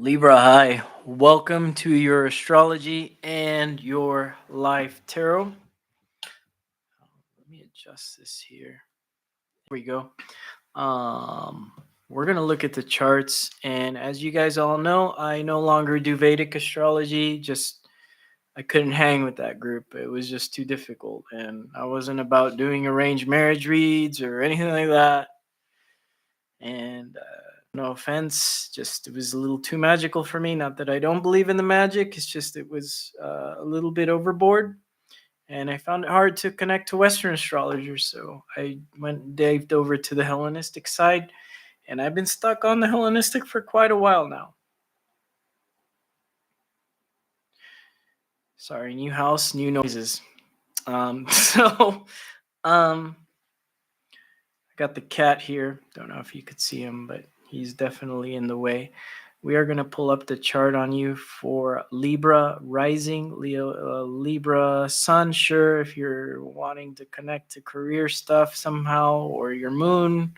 Libra, hi. Welcome to your astrology and your life tarot. Let me adjust this here. There we go. Um, we're gonna look at the charts, and as you guys all know, I no longer do Vedic astrology. Just I couldn't hang with that group. It was just too difficult, and I wasn't about doing arranged marriage reads or anything like that. And no offense, just it was a little too magical for me. Not that I don't believe in the magic, it's just it was a little bit overboard, and I found it hard to connect to Western astrologers. So I went and dived over to the Hellenistic side, and I've been stuck on the Hellenistic for quite a while now. Sorry, new house, new noises. So I got the cat here. Don't know if you could see him, but he's definitely in the way. We are going to pull up the chart on you for Libra rising, Libra sun. Sure, if you're wanting to connect to career stuff somehow, or your moon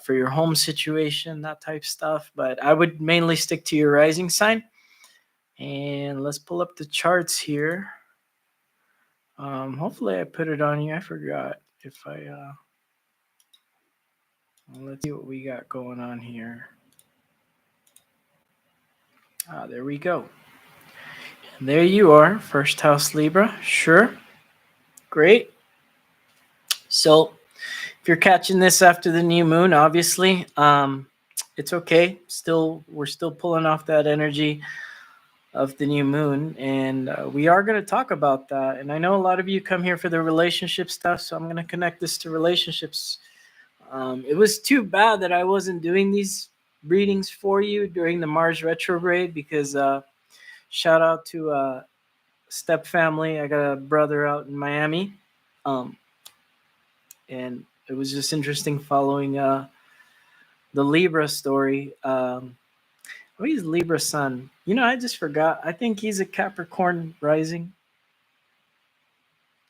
for your home situation, that type stuff. But I would mainly stick to your rising sign. And let's pull up the charts here. Hopefully, I put it on you. I forgot if I. Let's see what we got going on here. There we go. And there you are, first house Libra. Sure. Great. So if you're catching this after the new moon, obviously, it's okay. We're still pulling off that energy of the new moon, and we are going to talk about that. And I know a lot of you come here for the relationship stuff, so I'm going to connect this to relationships. It was too bad that I wasn't doing these readings for you during the Mars retrograde because shout out to step family. I got a brother out in Miami, um, and it was just interesting following the Libra story. He's Libra sun. You know, I just forgot. I think he's a Capricorn rising.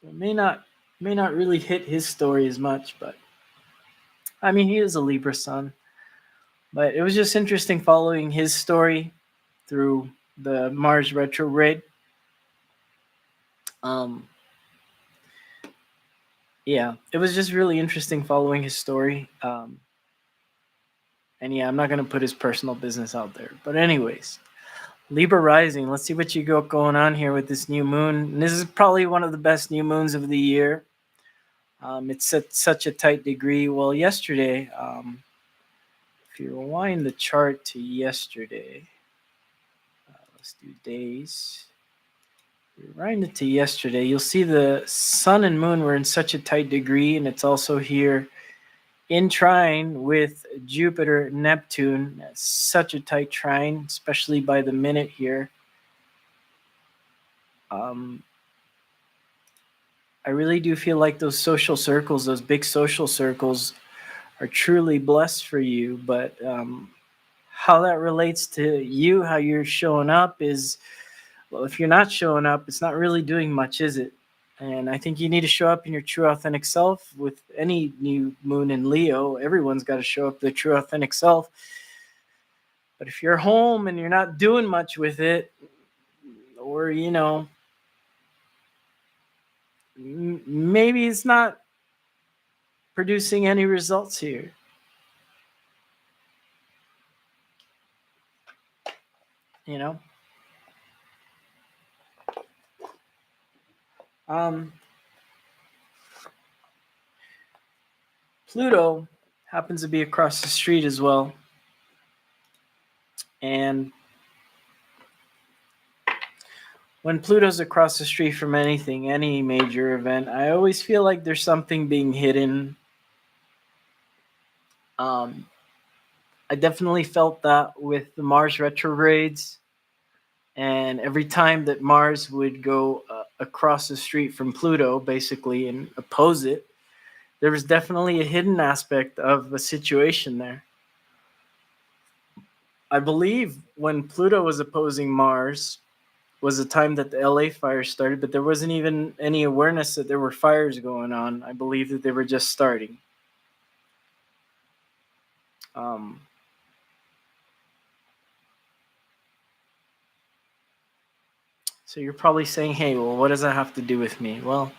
It may not really hit his story as much, but I mean, he is a Libra sun. But it was just interesting following his story through the Mars retrograde. Um, yeah, it was just really interesting following his story. And yeah, I'm not going to put his personal business out there. But anyways, Libra rising. Let's see what you got going on here with this new moon. And this is probably one of the best new moons of the year. It's at such a tight degree. Well, yesterday, if you rewind the chart to yesterday, let's do days. Rewind it to yesterday, you'll see the sun and moon were in such a tight degree, and it's also here in trine with Jupiter, Neptune. Such a tight trine, especially by the minute here. Um, I really do feel like those social circles, those big social circles, are truly blessed for you. But how that relates to you, how you're showing up is, well, if you're not showing up, it's not really doing much, is it? And I think you need to show up in your true authentic self with any new moon in Leo. Everyone's got to show up their true authentic self. But if you're home and you're not doing much with it, or, maybe it's not producing any results here. You know? Um, Pluto happens to be across the street as well. And when Pluto's across the street from anything, any major event, I always feel like there's something being hidden. I definitely felt that with the Mars retrogrades. And every time that Mars would go across the street from Pluto, basically, and oppose it, there was definitely a hidden aspect of a situation there. I believe when Pluto was opposing Mars was the time that the LA fire started, but there wasn't even any awareness that there were fires going on. I believe that they were just starting. Um, So you're probably saying, hey, well, what does that have to do with me? Well,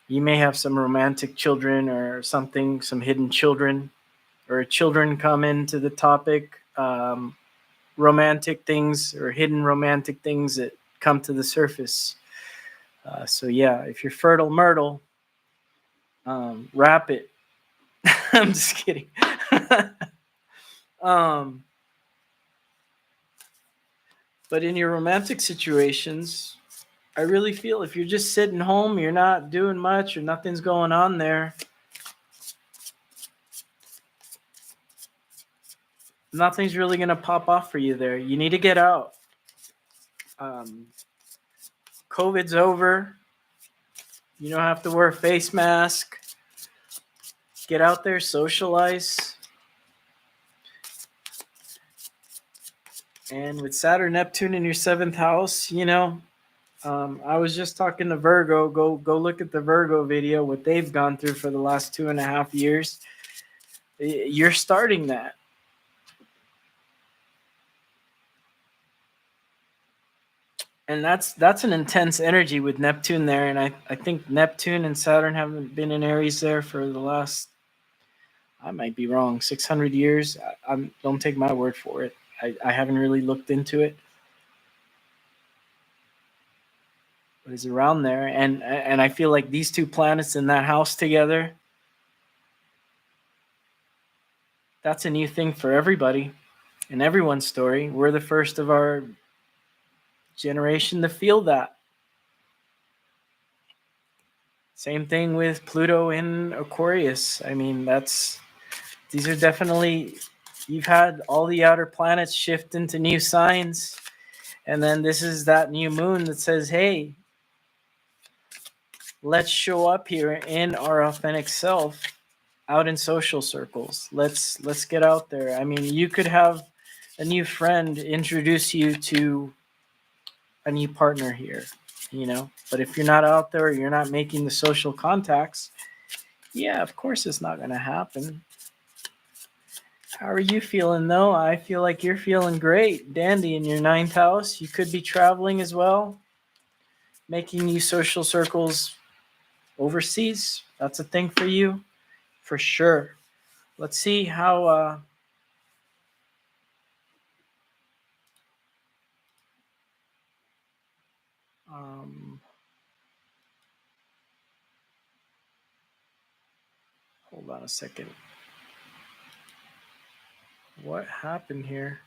you may have some romantic children or something, some hidden children, or children come into the topic, romantic things or hidden romantic things that come to the surface. So yeah, if you're fertile myrtle, wrap it. I'm just kidding. um, but in your romantic situations, I really feel if you're just sitting home, you're not doing much or nothing's going on there, nothing's really going to pop off for you there. You need to get out. Um, COVID's over. You don't have to wear a face mask. Get out there, socialize. And with Saturn, Neptune in your seventh house, I was just talking to Virgo. Go look at the Virgo video, what they've gone through for the last 2.5 years. You're starting that. And that's an intense energy with Neptune there. And I think Neptune and Saturn haven't been in Aries there for the last, I might be wrong, 600 years. Don't take my word for it. I haven't really looked into it. But it's around there. And I feel like these two planets in that house together, that's a new thing for everybody in everyone's story. We're the first of our generation to feel that. Same thing with Pluto in Aquarius. I mean, these are definitely, you've had all the outer planets shift into new signs. And then this is that new moon that says, hey, let's show up here in our authentic self out in social circles. Let's get out there. I mean, you could have a new friend introduce you to a new partner here, but if you're not out there, you're not making the social contacts, yeah, of course it's not going to happen. How are you feeling though? I feel like you're feeling great, dandy, in your ninth house. You could be traveling as well, making new social circles overseas. That's a thing for you for sure. Let's see how um hold on a second. What happened here?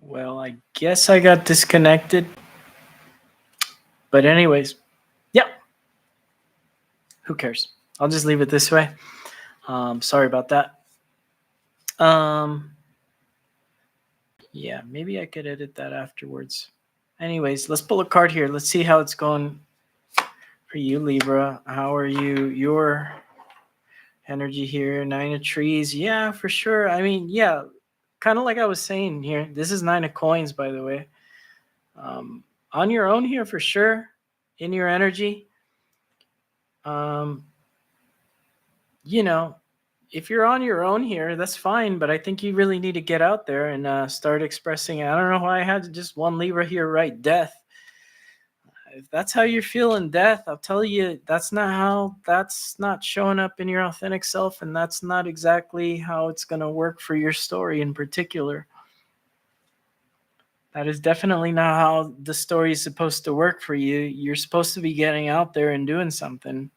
Well, I guess I got disconnected. But anyways, yeah, who cares? I'll just leave it this way. Sorry about that. Yeah, maybe I could edit that afterwards. Anyways, let's pull a card here. Let's see how it's going for you, Libra. How are you? Your energy here, Nine of Trees. Yeah, for sure. I mean, yeah, kind of like I was saying here. This is Nine of Coins, by the way. On your own here, for sure, in your energy. You know, if you're on your own here, that's fine. But I think you really need to get out there and start expressing. I don't know why I had just one Libra here write death. if that's how you're feeling death, I'll tell you that's not showing up in your authentic self, and that's not exactly how it's going to work for your story in particular. That is definitely not how the story is supposed to work for you. You're supposed to be getting out there and doing something.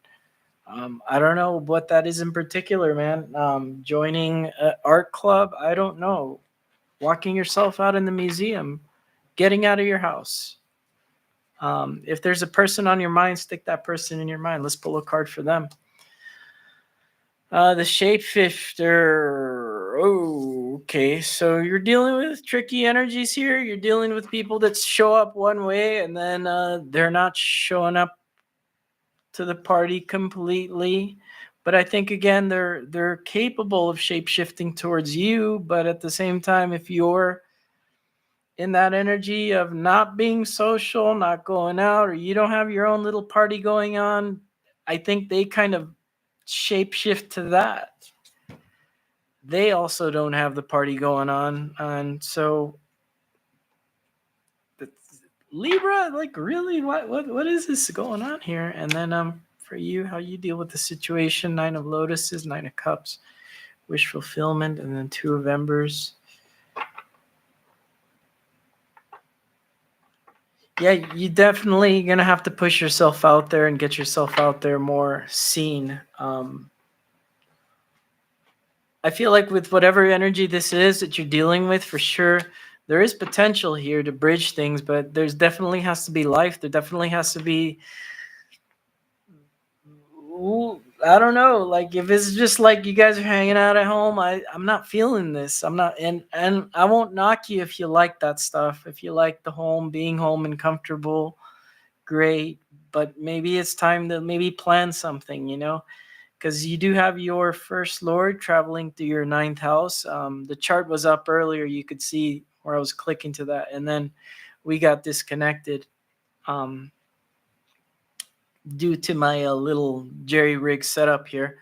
I don't know what that is in particular, man. Joining an art club, I don't know. Walking yourself out in the museum, getting out of your house. If there's a person on your mind, stick that person in your mind. Let's pull a card for them. The shapeshifter. Oh, okay. So you're dealing with tricky energies here. You're dealing with people that show up one way and then they're not showing up to the party completely. But I think again they're capable of shapeshifting towards you. But at the same time, if you're in that energy of not being social, not going out, or you don't have your own little party going on, I think they kind of shapeshift to that. They also don't have the party going on. And so Libra, like really, what is this going on here? And then for you, how you deal with the situation, 9 of Lotuses, 9 of Cups, wish fulfillment, and then 2 of Embers. Yeah, you definitely gonna have to push yourself out there and get yourself out there more seen. I feel like with whatever energy this is that you're dealing with, for sure, there is potential here to bridge things, but there's definitely has to be life. There definitely has to be, I don't know, like if it's just like you guys are hanging out at home, I'm not feeling this. I'm not, and I won't knock you if you like that stuff. If you like the home, being home and comfortable, great. But maybe it's time to maybe plan something, because you do have your first lord traveling through your 9th house. The chart was up earlier. You could see where I was clicking to that. And then we got disconnected due to my little jerry rig setup here.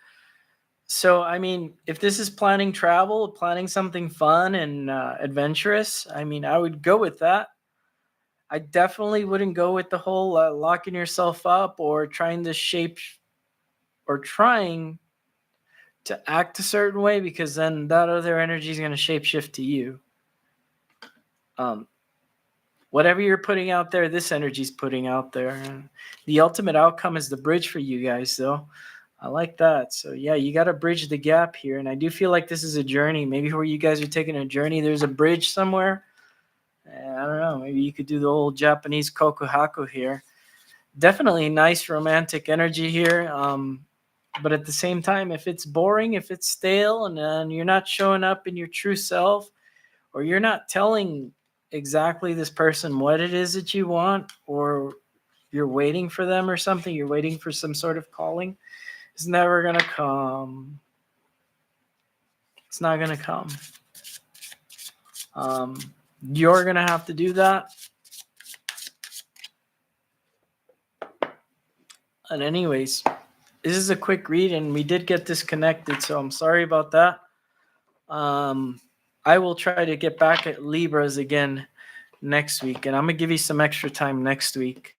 So, I mean, if this is planning travel, planning something fun and adventurous, I mean, I would go with that. I definitely wouldn't go with the whole locking yourself up or trying to shape or trying to act a certain way, because then that other energy is going to shapeshift to you. Whatever you're putting out there, this energy is putting out there. And the ultimate outcome is the bridge for you guys, though. I like that. So, yeah, you got to bridge the gap here. And I do feel like this is a journey. Maybe where you guys are taking a journey, there's a bridge somewhere. I don't know. Maybe you could do the old Japanese kokuhaku here. Definitely nice romantic energy here. But at the same time, if it's boring, if it's stale, and you're not showing up in your true self, or you're not telling exactly this person what it is that you want, or you're waiting for them or something, you're waiting for some sort of calling, it's never going to come. It's not going to come. You're going to have to do that. And anyways, this is a quick read, and we did get disconnected, so I'm sorry about that. I will try to get back at Libras again next week, and I'm gonna give you some extra time next week,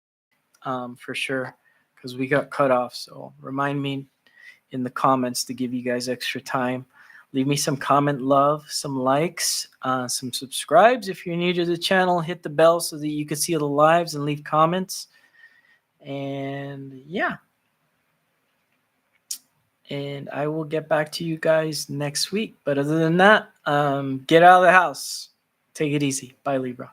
for sure, because we got cut off. So remind me in the comments to give you guys extra time. Leave me some comment love, some likes, some subscribes. If you're new to the channel, hit the bell so that you can see the lives and leave comments. And yeah. And I will get back to you guys next week. But other than that, get out of the house. Take it easy. Bye, Libra.